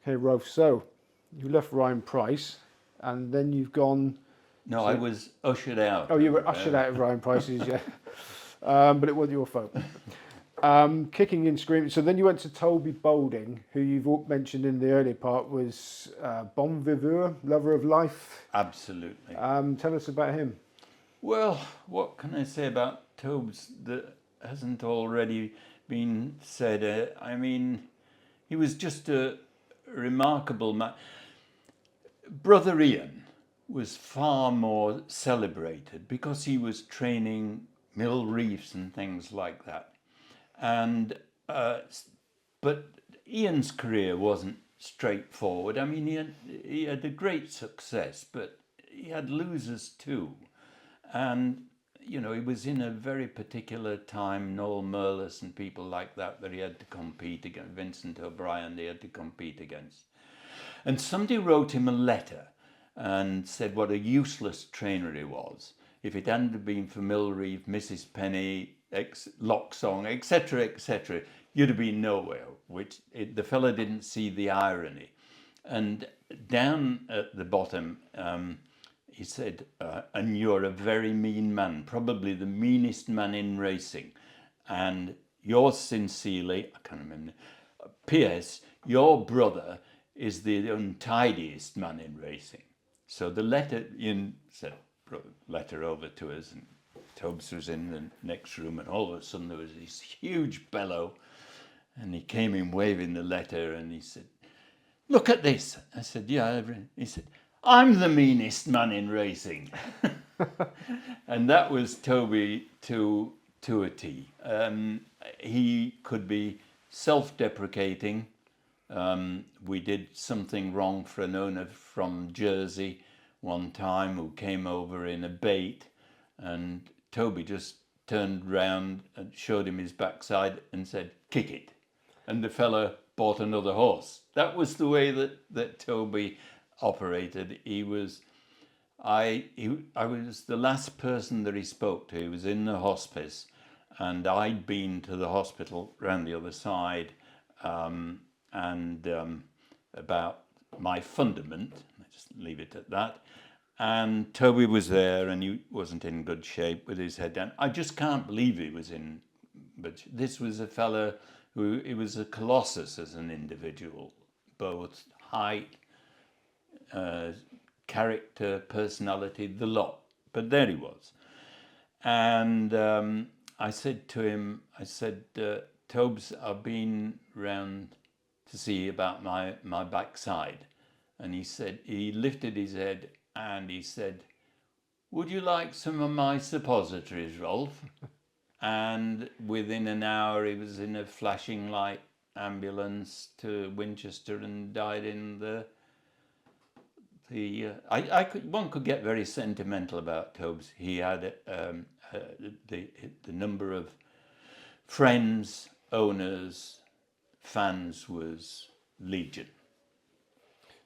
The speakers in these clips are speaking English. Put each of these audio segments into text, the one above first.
Okay, Rolf. So you left Ryan Price, and then you've gone. No, I To, was ushered out oh, you were of. ushered out of Ryan Price's, yeah. But it wasn't your fault. Kicking and screaming. So then you went to Toby Boulding, who you've mentioned in the earlier part was bon viveur, lover of life. Absolutely. Tell us about him. Well, what can I say about Tobes that hasn't already been said? I mean, he was just a remarkable man. Brother Ian was far more celebrated because he was training mill reefs and things like that. And but Ian's career wasn't straightforward. I mean, he had a great success, but he had losers too. And you know, he was in a very particular time, Noel Merlis and people like that, that he had to compete against, Vincent O'Brien, he had to compete against. And somebody wrote him a letter and said what a useless trainer he was. If it hadn't been for Mill Reef, Mrs. Penny, Locksong, etc., you'd have been nowhere, the fella didn't see the irony. And down at the bottom, he said, and you're a very mean man, probably the meanest man in racing. And yours sincerely, I can't remember, P.S., your brother is the untidiest man in racing. So the letter, Ian said, letter over to us, and Tubbs was in the next room, and all of a sudden there was this huge bellow, and he came in waving the letter, and he said, look at this. I said, yeah. He said, I'm the meanest man in racing. And that was Toby to a T. He could be self-deprecating. We did something wrong for an owner from Jersey one time who came over in a bait, and Toby just turned round and showed him his backside and said, kick it. And the fella bought another horse. That was the way that Toby operated. I was the last person that he spoke to. He was in the hospice, and I'd been to the hospital round the other side, about my fundament. I just leave it at that. And Toby was there, and he wasn't in good shape with his head down. I just can't believe he was in. But this was a fella who, he was a colossus as an individual, both height, character, personality, the lot. But there he was. And I said to him, Tobes, I've been round to see about my backside. And he said, he lifted his head and he said, would you like some of my suppositories, Rolf? And within an hour, he was in a flashing light ambulance to Winchester and died in one could get very sentimental about Tobes. He had the number of friends, owners, fans was legion.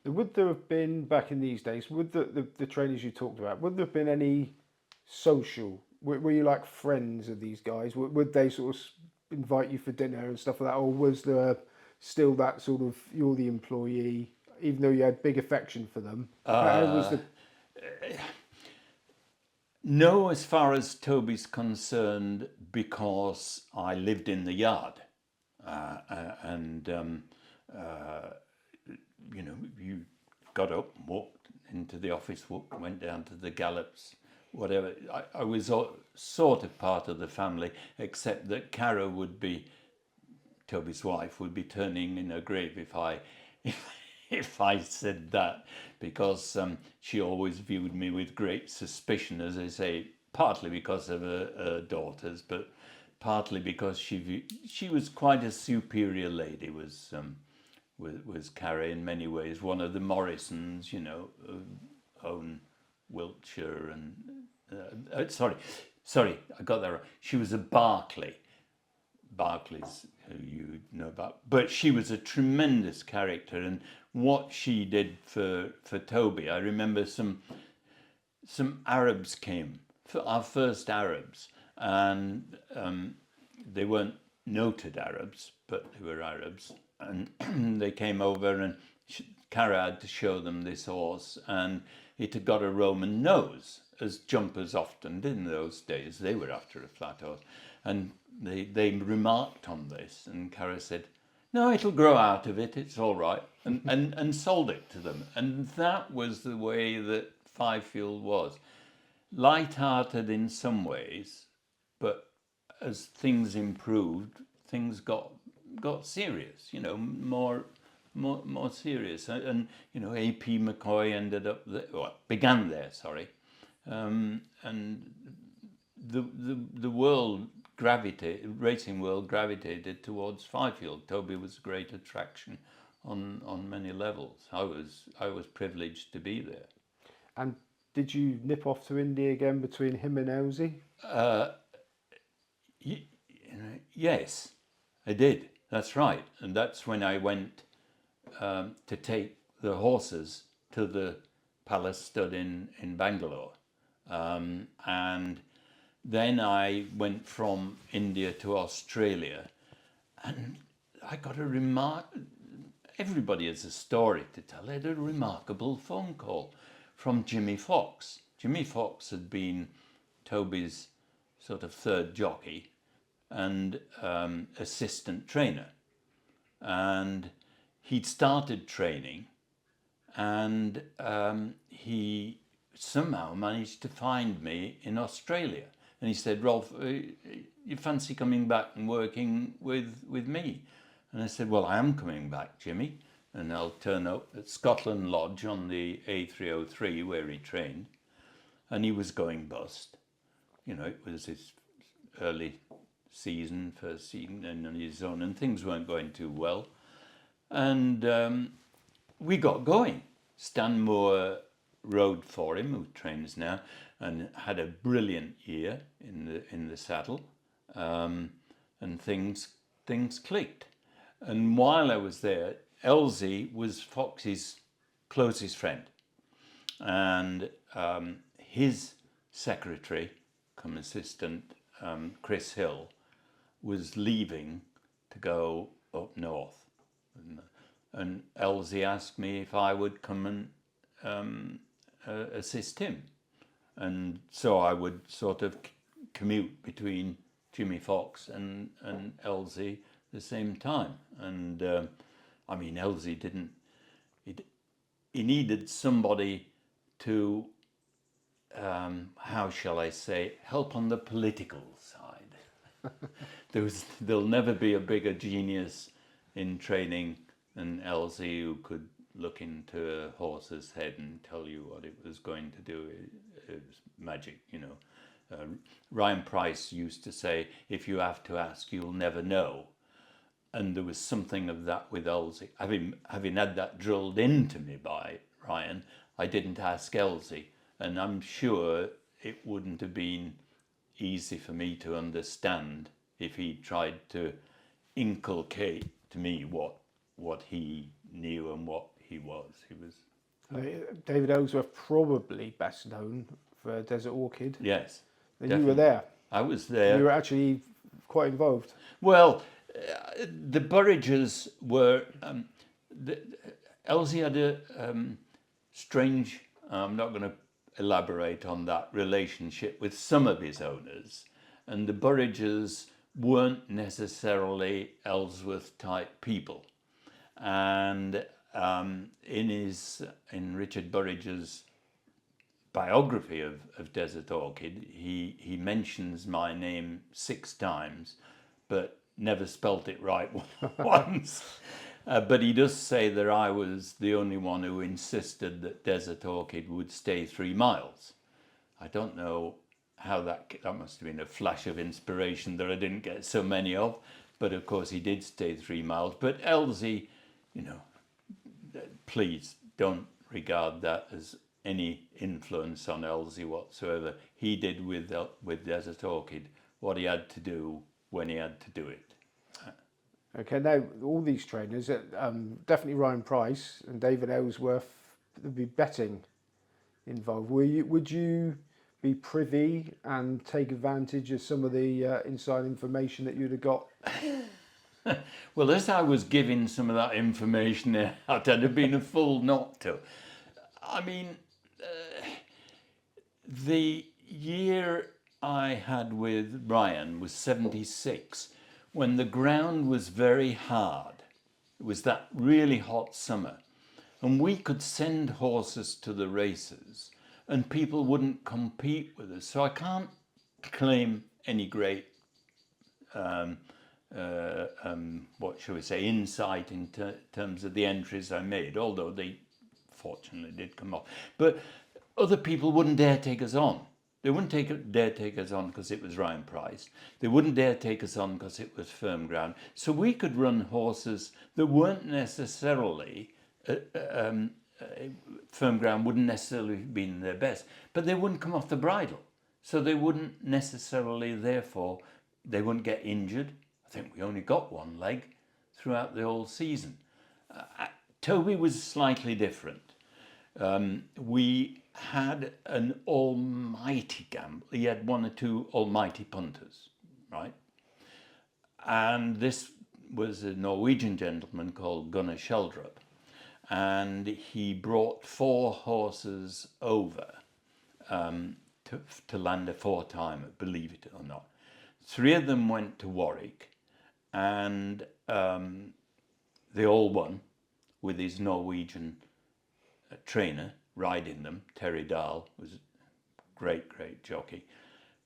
Would there have been, back in these days, would the trainers you talked about, would there have been any social, were you like friends of these guys? Would they sort of invite you for dinner and stuff like that? Or was there still that sort of, you're the employee, even though you had big affection for them? How was the... No, as far as Toby's concerned, because I lived in the yard. You know, you got up, walked into the office, went down to the gallops, whatever. I was sort of part of the family, except that Cara would be, Toby's wife, would be turning in her grave if I said that, because she always viewed me with great suspicion, as I say, partly because of her daughters, but partly because she was quite a superior lady, was Cara in many ways. One of the Morrisons, you know, own Wiltshire and sorry, I got that wrong. She was a Barclays, who you know about, but she was a tremendous character, and what she did for Toby, I remember some Arabs came, for our first Arabs, and they weren't noted Arabs, but they were Arabs, and they came over, and Cara had to show them this horse, and it had got a Roman nose, as jumpers often did in those days. They were after a flat horse, and they remarked on this, and Cara said, "No, it'll grow out of it. It's all right," and sold it to them. And that was the way that Fifield was, light-hearted in some ways, but as things improved, things got serious. You know, more serious. And you know, A.P. McCoy ended up there, well, began there. Sorry, and the world racing world gravitated towards Fifield. Toby was a great attraction on many levels. I was privileged to be there. And did you nip off to India again between him and Elsie? Yes, I did. That's right, and that's when I went to take the horses to the Palace Stud in Bangalore, and then I went from India to Australia, and I got a remark. Everybody has a story to tell. I had a remarkable phone call from Jimmy Fox. Jimmy Fox had been Toby's sort of third jockey and assistant trainer, and he'd started training, and he somehow managed to find me in Australia. And he said, "Rolf, you fancy coming back and working with me?" And I said, "Well, I am coming back, Jimmy, and I'll turn up at Scotland Lodge on the A303 where he trained." And he was going bust. You know, it was his early season, first season, and on his own, and things weren't going too well. And we got going. Stan Moore rode for him, who trains now, and had a brilliant year in the saddle, and things clicked. And while I was there, Elsie was Fox's closest friend, and his secretary, come assistant, Chris Hill, was leaving to go up north, and Elsie asked me if I would come and assist him. And so I would sort of commute between Jimmy Fox and Elsie at the same time. And I mean, Elsie didn't. He needed somebody to, how shall I say, help on the political side. There'll never be a bigger genius in training than Elsie, who could look into a horse's head and tell you what it was going to do. It was magic, you know. Ryan Price used to say, "If you have to ask, you'll never know." And there was something of that with Elsie. Having had that drilled into me by Ryan, I didn't ask Elsie, and I'm sure it wouldn't have been easy for me to understand if he tried to inculcate to me what he knew and what he was. He was. David Ellsworth probably best known for Desert Orchid. Yes. And definitely. you were there. I was there. You were actually quite involved. Well, the Burridges were. Elsie had a strange. I'm not going to elaborate on that relationship with some of his owners, and the Burridges weren't necessarily Ellsworth type people. And in Richard Burridge's biography of Desert Orchid, he mentions my name 6 times, but never spelt it right once. But he does say that I was the only one who insisted that Desert Orchid would stay 3 miles. I don't know how that must have been a flash of inspiration that I didn't get so many of, but of course he did stay 3 miles. But Elsie, you know, please don't regard that as any influence on Elsie whatsoever. He did with Desert Orchid what he had to do when he had to do it. Okay, now all these trainers, definitely Ryan Price and David Ellsworth, there'd be betting involved. Would you be privy and take advantage of some of the inside information that you'd have got? Well, as I was giving some of that information out, I'd have been a fool not to. I mean, the year I had with Ryan was 76, when the ground was very hard. It was that really hot summer. And we could send horses to the races and people wouldn't compete with us. So I can't claim any great, what shall we say, insight in terms of the entries I made, although they fortunately did come off. But other people wouldn't dare take us on. They wouldn't dare take us on because it was Ryan Price. They wouldn't dare take us on because it was firm ground. So we could run horses that weren't necessarily, firm ground wouldn't necessarily have been their best, but they wouldn't come off the bridle. So they wouldn't necessarily, therefore, they wouldn't get injured. I think we only got one leg throughout the whole season. Toby was slightly different. We had an almighty gamble. He had one or two almighty punters, right? And this was a Norwegian gentleman called Gunnar Sheldrup. And he brought 4 horses over to land a 4-timer, believe it or not. 3 of them went to Warwick, and they all won with his Norwegian trainer riding them. Terry Dahl was a great jockey.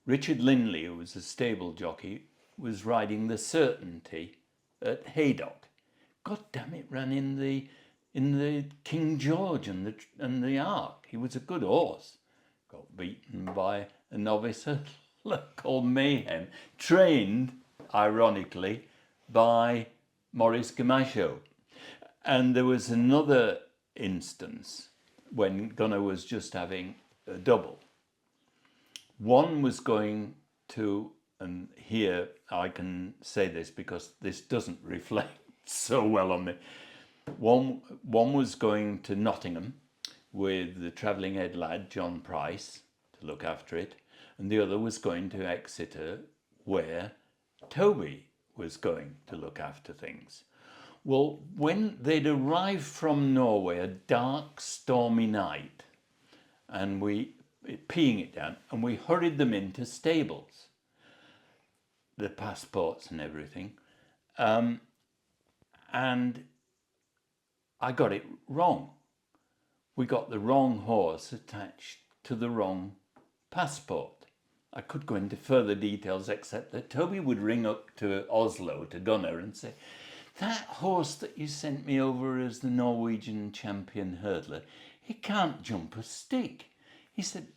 Richard Lindley, who was a stable jockey, was riding the Certainty at Haydock. God damn it, ran in the King George and the Ark. He was a good horse. Got beaten by a novice called Mayhem, trained, ironically, by Maurice Camacho. And there was another instance when Gunnar was just having a double. One was going to, and here I can say this because this doesn't reflect so well on me. One was going to Nottingham with the travelling head lad, John Price, to look after it. And the other was going to Exeter, where Toby was going to look after things. Well, when they'd arrived from Norway, a dark, stormy night, and peeing it down, and we hurried them into stables, the passports and everything, and I got it wrong. We got the wrong horse attached to the wrong passport. I could go into further details, except that Toby would ring up to Oslo, to Gunnar, and say, "That horse that you sent me over as the Norwegian champion hurdler, he can't jump a stick." He said,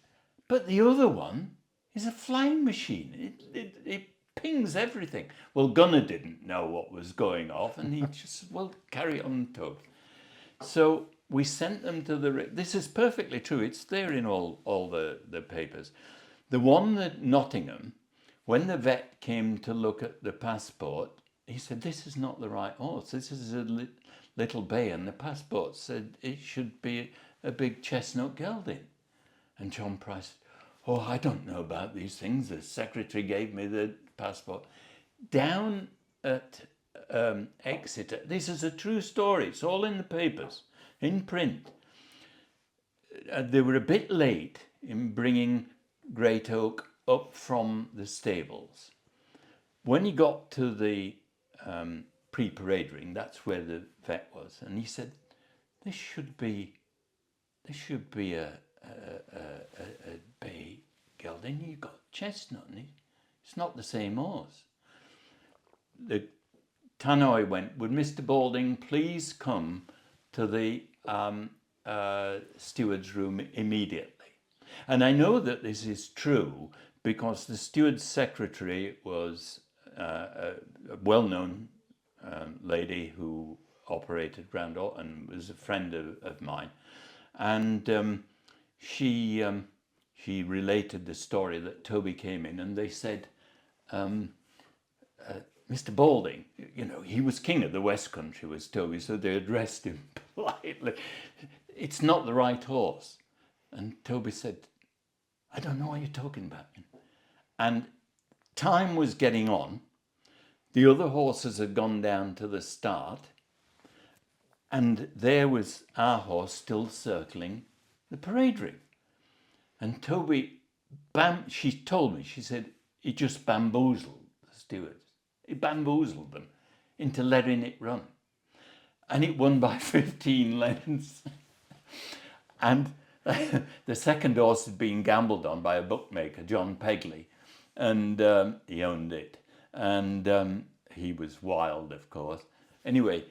"But the other one is a flying machine. It pings everything." Well, Gunnar didn't know what was going off, and he just said, "Well, carry on, Toby." So we sent them to this is perfectly true. It's there in all the papers. The one at Nottingham, when the vet came to look at the passport, he said, "This is not the right horse. This is a little bay." And the passport said it should be a big chestnut gelding. And John Price said, "Oh, I don't know about these things. The secretary gave me the passport." Down at Exeter, this is a true story. It's all in the papers, in print. They were a bit late in bringing Great Oak up from the stables. When he got to the pre-parade ring, that's where the vet was, and he said, this should be a bay gelding. You got chestnut in it. It's not the same horse." The tannoy went, "Would Mr. Balding please come to the steward's room immediately?" And I know that this is true because the steward's secretary was a well-known lady who operated Grand and was a friend of mine. And she related the story that Toby came in, and they said, "Mr. Balding, he was king of the West Country, was Toby," so they addressed him politely. "It's not the right horse." And Toby said, "I don't know what you're talking about." And time was getting on. The other horses had gone down to the start, and there was our horse still circling the parade ring. And Toby, she told me, she said, he just bamboozled the stewards. He bamboozled them into letting it run. And it won by 15 lengths. And the second horse had been gambled on by a bookmaker, John Pegley, and he owned it. And he was wild, of course. Anyway,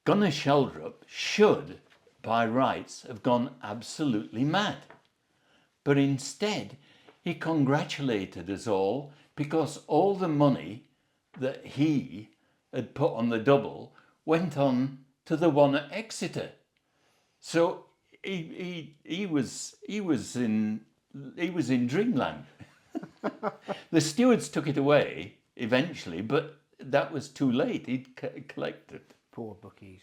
Gunnar Sheldrup should, by rights, have gone absolutely mad. But instead, he congratulated us all because all the money that he had put on the double went on to the one at Exeter. So he was in dreamland. The stewards took it away eventually, but that was too late. He'd collected. Poor bookies.